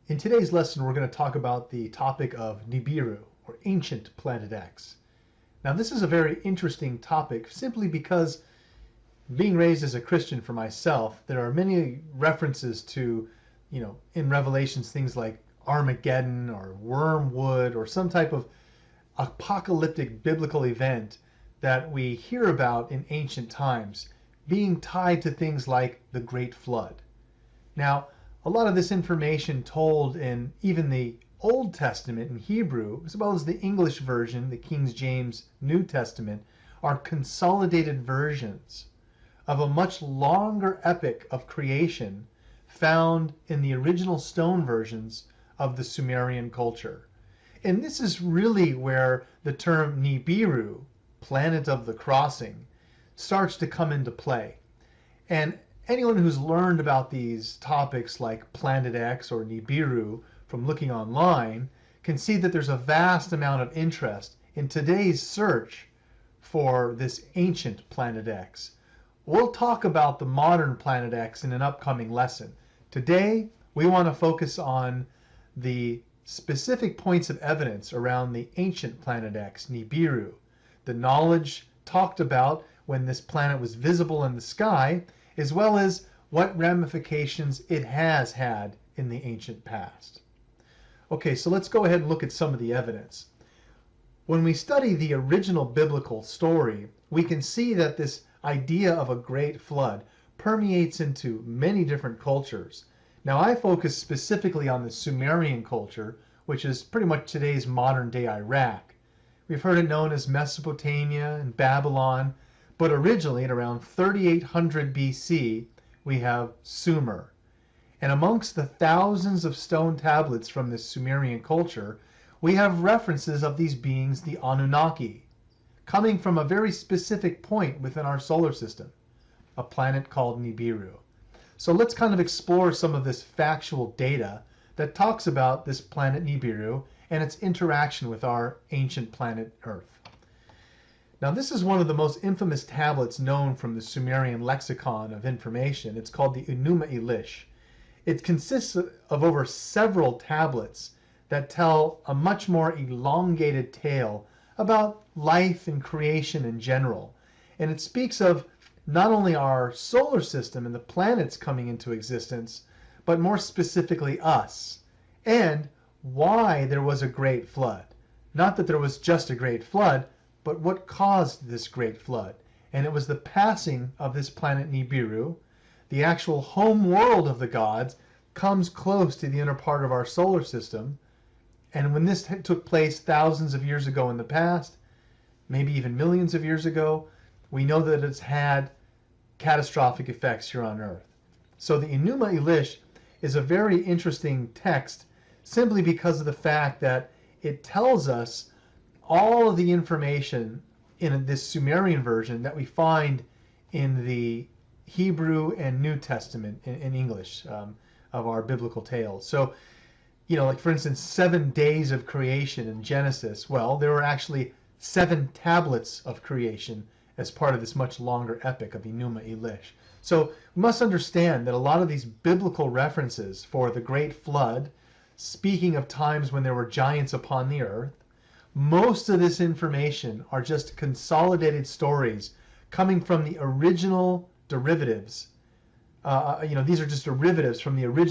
In today's lesson, we're going to talk about the topic of Nibiru, or ancient Planet X. Now, this is a very interesting topic simply because being raised as a Christian for myself, there are many references to, in Revelations, things like Armageddon or Wormwood or some type of apocalyptic biblical event that we hear about in ancient times being tied to things like the Great Flood. Now, a lot of this information told in even the Old Testament in Hebrew, as well as the English version, the King James New Testament, are consolidated versions of a much longer epic of creation found in the original stone versions of the Sumerian culture. And this is really where the term Nibiru, planet of the crossing, starts to come into play. And anyone who's learned about these topics like Planet X or Nibiru from looking online can see that there's a vast amount of interest in today's search for this ancient Planet X. We'll talk about the modern Planet X in an upcoming lesson. Today, we want to focus on the specific points of evidence around the ancient Planet X, Nibiru, the knowledge talked about when this planet was visible in the sky, as well as what ramifications it has had in the ancient past. Okay, so let's go ahead and look at some of the evidence. When we study the original biblical story, we can see that this idea of a great flood permeates into many different cultures. Now, I focus specifically on the Sumerian culture, which is pretty much today's modern-day Iraq. We've heard it known as Mesopotamia and Babylon, but originally at around 3800 BC, we have Sumer. And amongst the thousands of stone tablets from the Sumerian culture, we have references of these beings, the Anunnaki, coming from a very specific point within our solar system, a planet called Nibiru. So let's kind of explore some of this factual data that talks about this planet Nibiru and its interaction with our ancient planet Earth. Now, this is one of the most infamous tablets known from the Sumerian lexicon of information. It's called the Enuma Elish. It consists of over several tablets that tell a much more elongated tale about life and creation in general. And it speaks of not only our solar system and the planets coming into existence, but more specifically us, and why there was a great flood. Not that there was just a great flood, but what caused this great flood. And it was the passing of this planet Nibiru. The actual home world of the gods comes close to the inner part of our solar system. And when this took place thousands of years ago in the past, maybe even millions of years ago, we know that it's had catastrophic effects here on Earth. So the Enuma Elish is a very interesting text simply because of the fact that it tells us all of the information in this Sumerian version that we find in the Hebrew and New Testament in English of our biblical tales. So, like for instance, 7 days of creation in Genesis. Well, there were actually 7 tablets of creation as part of this much longer epic of Enuma Elish. So we must understand that a lot of these biblical references for the Great Flood, speaking of times when there were giants upon the earth, most of this information are just consolidated stories coming from the original derivatives. These are just derivatives from the original